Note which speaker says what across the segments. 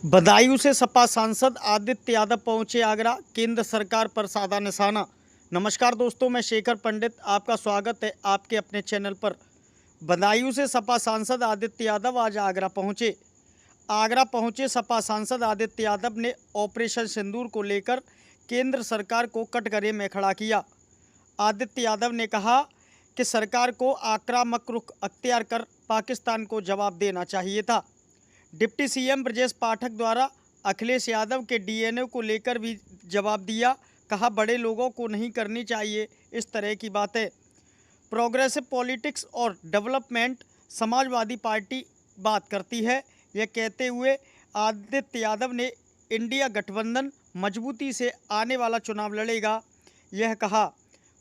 Speaker 1: बदायूं से सपा सांसद आदित्य यादव पहुंचे आगरा, केंद्र सरकार पर साधा निशाना। नमस्कार दोस्तों, मैं शेखर पंडित, आपका स्वागत है आपके अपने चैनल पर। बदायूं से सपा सांसद आदित्य यादव आज आगरा पहुंचे सपा सांसद आदित्य यादव ने ऑपरेशन सिंदूर को लेकर केंद्र सरकार को कटघरे में खड़ा किया। आदित्य यादव ने कहा कि सरकार को आक्रामक रुख अख्तियार कर पाकिस्तान को जवाब देना चाहिए था। डिप्टी सीएम ब्रजेश पाठक द्वारा अखिलेश यादव के डीएनए को लेकर भी जवाब दिया। कहा, बड़े लोगों को नहीं करनी चाहिए इस तरह की बातें। प्रोग्रेसिव पॉलिटिक्स और डेवलपमेंट समाजवादी पार्टी बात करती है, यह कहते हुए आदित्य यादव ने इंडिया गठबंधन मजबूती से आने वाला चुनाव लड़ेगा, यह कहा।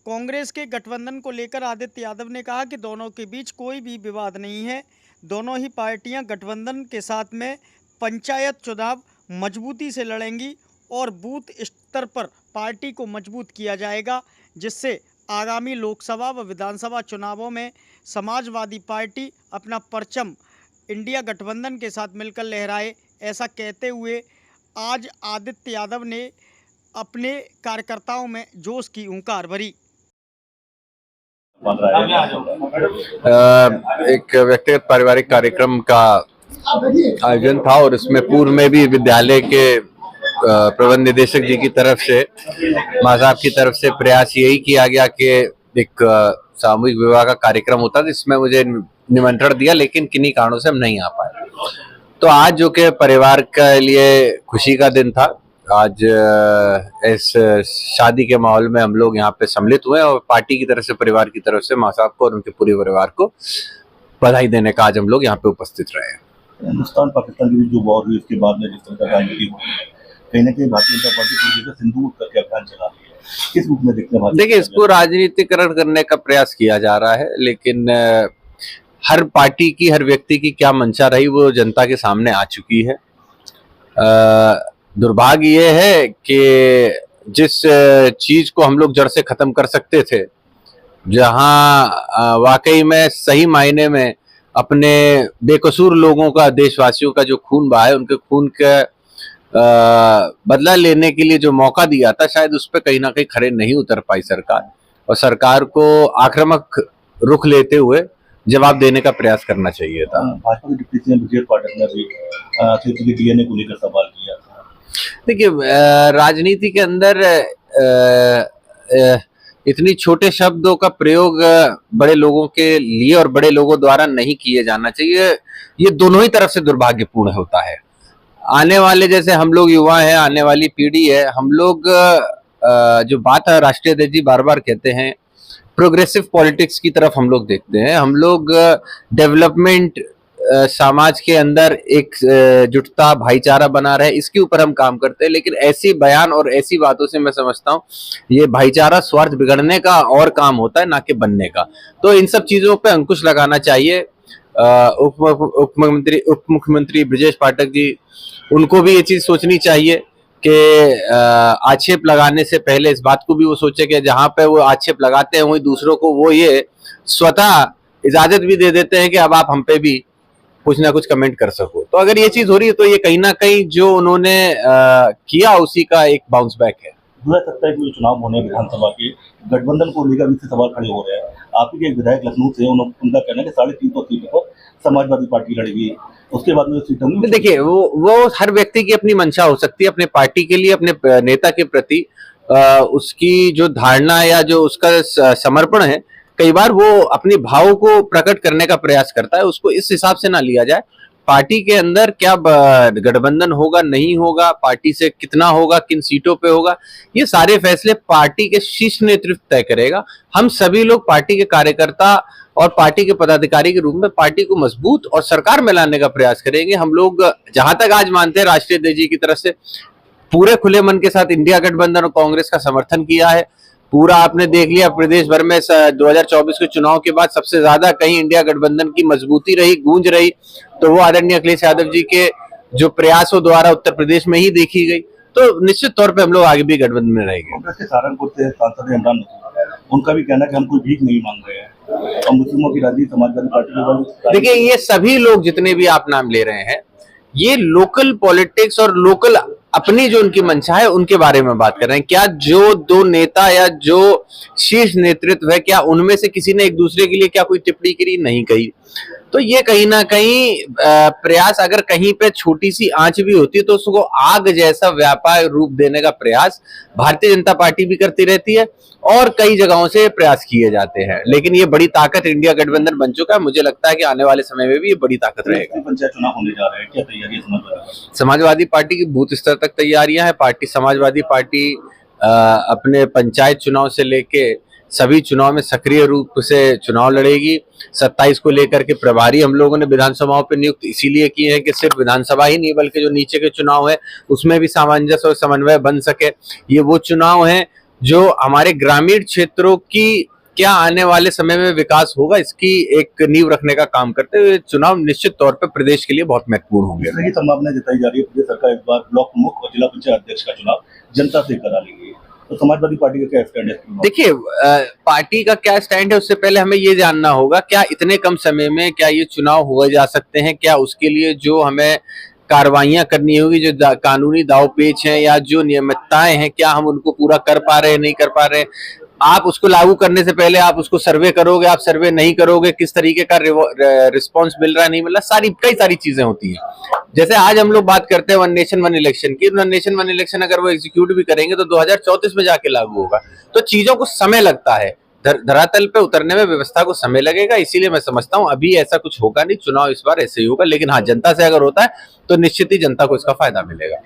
Speaker 1: कांग्रेस के गठबंधन को लेकर आदित्य यादव ने कहा कि दोनों के बीच कोई भी विवाद नहीं है। दोनों ही पार्टियां गठबंधन के साथ में पंचायत चुनाव मजबूती से लड़ेंगी और बूथ स्तर पर पार्टी को मजबूत किया जाएगा, जिससे आगामी लोकसभा व विधानसभा चुनावों में समाजवादी पार्टी अपना परचम इंडिया गठबंधन के साथ मिलकर लहराए। ऐसा कहते हुए आज आदित्य यादव ने अपने कार्यकर्ताओं में जोश की हुंकार भरी।
Speaker 2: एक व्यक्तिगत पारिवारिक कार्यक्रम का आयोजन था और इसमें पूर्व में भी विद्यालय के प्रबंध निदेशक जी की तरफ से, मां साहब की तरफ से प्रयास यही किया गया कि एक सामूहिक विवाह का कार्यक्रम होता, जिसमें मुझे निमंत्रण दिया, लेकिन किन्हीं कारणों से हम नहीं आ पाए। तो आज जो कि परिवार के लिए खुशी का दिन था, आज इस शादी के माहौल में हम लोग यहाँ पे सम्मिलित हुए और पार्टी की तरफ से, परिवार की तरफ से मां साहब को और उनके पूरे परिवार को बधाई देने का आज हम लोग यहाँ पे उपस्थित रहे।
Speaker 3: हिंदुस्तान पाकिस्तान की जो वॉर हुई उसके बाद में जिस तरह का राजनीति हुई, कहीं ना कहीं भारतीय जनता पार्टी पूरी जगह सिंदूर करके अभियान चला रही है, किस रूप में देखते हैं?
Speaker 2: देखिए, इसको राजनीतिकरण करने का प्रयास किया जा रहा है, लेकिन हर पार्टी की, हर व्यक्ति की क्या मंशा रही वो जनता के सामने आ चुकी है। दुर्भाग्य ये है कि जिस चीज को हम लोग जड़ से खत्म कर सकते थे, जहां वाकई में सही मायने में अपने बेकसूर लोगों का, देशवासियों का जो खून बहा है, उनके खून का बदला लेने के लिए जो मौका दिया था, शायद उस पर कहीं ना कहीं खरे नहीं उतर पाई सरकार, और सरकार को आक्रामक रुख लेते हुए जवाब देने का प्रयास करना चाहिए था।
Speaker 3: भाजपा के डिप्टी सीएम ब्रजेश पाठक ने भी डीएनए को लेकर सवाल किया था।
Speaker 2: देखिए, राजनीति के अंदर इतनी छोटे शब्दों का प्रयोग बड़े लोगों के लिए और बड़े लोगों द्वारा नहीं किए जाना चाहिए। ये दोनों ही तरफ से दुर्भाग्यपूर्ण होता है। आने वाले, जैसे हम लोग युवा हैं, आने वाली पीढ़ी है, हम लोग जो बात है, राष्ट्रीय अध्यक्ष जी बार बार कहते हैं, प्रोग्रेसिव पॉलिटिक्स की तरफ हम लोग देखते हैं। हम लोग डेवलपमेंट, समाज के अंदर एक जुटता, भाईचारा बना रहे, इसके ऊपर हम काम करते हैं। लेकिन ऐसी बयान और ऐसी बातों से मैं समझता हूँ ये भाईचारा स्वार्थ बिगड़ने का और काम होता है, ना कि बनने का। तो इन सब चीजों पे अंकुश लगाना चाहिए। उप मुख्यमंत्री ब्रजेश पाठक जी, उनको भी ये चीज सोचनी चाहिए कि आक्षेप लगाने से पहले इस बात को भी वो सोचे कि जहां पे वो आक्षेप लगाते हैं वहीं दूसरों को वो ये स्वतः इजाजत भी दे देते हैं कि अब आप हम पे भी कुछ ना कुछ कमेंट कर सको। तो अगर ये चीज हो रही है तो ये कहीं ना कहीं जो उन्होंने किया उसी का एक बाउंस बैक है।
Speaker 3: 2027 में चुनाव होने विधानसभा के, गठबंधन को लेकर भी सवाल खड़े हो रहे हैं। आपके एक विधायक लखनऊ से, उनका कहना है कि 350 सीटों पर समाजवादी पार्टी लड़ेगी, उसके बाद में सीटों में।
Speaker 2: देखिए, वो हर व्यक्ति की अपनी मंशा हो सकती है, अपने पार्टी के लिए, अपने नेता के प्रति उसकी जो धारणा या जो उसका समर्पण है, कई बार वो अपने भाव को प्रकट करने का प्रयास करता है। उसको इस हिसाब से ना लिया जाए। पार्टी के अंदर क्या गठबंधन होगा, नहीं होगा, पार्टी से कितना होगा, किन सीटों पे होगा, ये सारे फैसले पार्टी के शीर्ष नेतृत्व तय करेगा। हम सभी लोग पार्टी के कार्यकर्ता और पार्टी के पदाधिकारी के रूप में पार्टी को मजबूत और सरकार में लाने का प्रयास करेंगे। हम लोग जहां तक आज मानते हैं, राष्ट्रीय अध्यक्ष जी की तरफ से पूरे खुले मन के साथ इंडिया गठबंधन और कांग्रेस का समर्थन किया है। पूरा आपने देख लिया, प्रदेश भर में 2024 के चुनाव के बाद सबसे ज्यादा कहीं इंडिया गठबंधन की मजबूती रही, गूंज रही, तो वो आदरणीय अखिलेश यादव जी के जो प्रयासों द्वारा उत्तर प्रदेश में ही देखी गई। तो निश्चित तौर पे हम लोग आगे भी गठबंधन में रहेंगे।
Speaker 3: कांग्रेस के सहारनपुर से सांसद इमरान मसूद, उनका भी कहना है कि हम कोई भीख नहीं मांग रहे हैं और मुस्लिमों की राजनीति समाजवादी पार्टी के।
Speaker 2: देखिए, ये सभी लोग जितने भी आप नाम ले रहे हैं, ये लोकल पॉलिटिक्स और लोकल अपनी जो उनकी मंशा है उनके बारे में बात कर रहे हैं। क्या जो दो नेता या जो शीर्ष नेतृत्व है, क्या उनमें से किसी ने एक दूसरे के लिए क्या कोई टिप्पणी करी? नहीं कही। तो ये कहीं ना कहीं प्रयास, अगर कहीं पे छोटी सी आंच भी होती है तो उसको आग जैसा व्यापक रूप देने का प्रयास भारतीय जनता पार्टी भी करती रहती है और कई जगहों से प्रयास किए जाते हैं। लेकिन ये बड़ी ताकत इंडिया गठबंधन बन चुका है। मुझे लगता है कि आने वाले समय में भी ये बड़ी ताकत रहेगा।
Speaker 3: पंचायत चुनाव होने जा रहे हैं, क्या तैयारी है समाजवादी?
Speaker 2: समाजवादी पार्टी की बूथ स्तर तक तैयारियां हैं। समाजवादी पार्टी अपने पंचायत चुनाव से लेके सभी चुनाव में सक्रिय रूप से चुनाव लड़ेगी। 27 को लेकर के प्रभारी हम लोगों ने विधानसभाओं पे नियुक्त इसीलिए किए हैं कि सिर्फ विधानसभा ही नहीं बल्कि जो नीचे के चुनाव है उसमें भी सामंजस्य और समन्वय बन सके। ये वो चुनाव है जो हमारे ग्रामीण क्षेत्रों की क्या आने वाले समय में विकास होगा इसकी एक नींव रखने का काम करते हुए चुनाव निश्चित तौर पर प्रदेश के लिए बहुत महत्वपूर्ण होंगे।
Speaker 3: इसकी संभावना जताई जा रही है प्रदेश सरकार इस बार ब्लॉक प्रमुख और जिला पंचायत अध्यक्ष का चुनाव जनता से करा लेगी, तो समाजवादी पार्टी का क्या स्टैंड है?
Speaker 2: देखिए, पार्टी का क्या स्टैंड है उससे पहले हमें ये जानना होगा क्या इतने कम समय में क्या ये चुनाव हुए जा सकते हैं, क्या उसके लिए जो हमें कार्रवाइयां करनी होगी, जो कानूनी दाव पेच हैं या जो नियमितताएं हैं, क्या हम उनको पूरा कर पा रहे हैं, नहीं कर पा रहे हैं। आप उसको लागू करने से पहले आप उसको सर्वे करोगे, आप सर्वे नहीं करोगे, किस तरीके का रिस्पॉन्स मिल रहा है, नहीं मिल रहा, कई सारी चीजें होती हैं। जैसे आज हम लोग बात करते हैं वन नेशन वन इलेक्शन की, वन नेशन वन इलेक्शन अगर वो एग्जीक्यूट भी करेंगे तो 2034 में जाके लागू होगा। तो चीजों को समय लगता है, धरातल पे उतरने में व्यवस्था को समय लगेगा। इसीलिए मैं समझता हूं अभी ऐसा कुछ होगा नहीं, चुनाव इस बार ऐसे ही होगा। लेकिन हाँ, जनता से अगर होता है तो निश्चित ही जनता को इसका फायदा मिलेगा।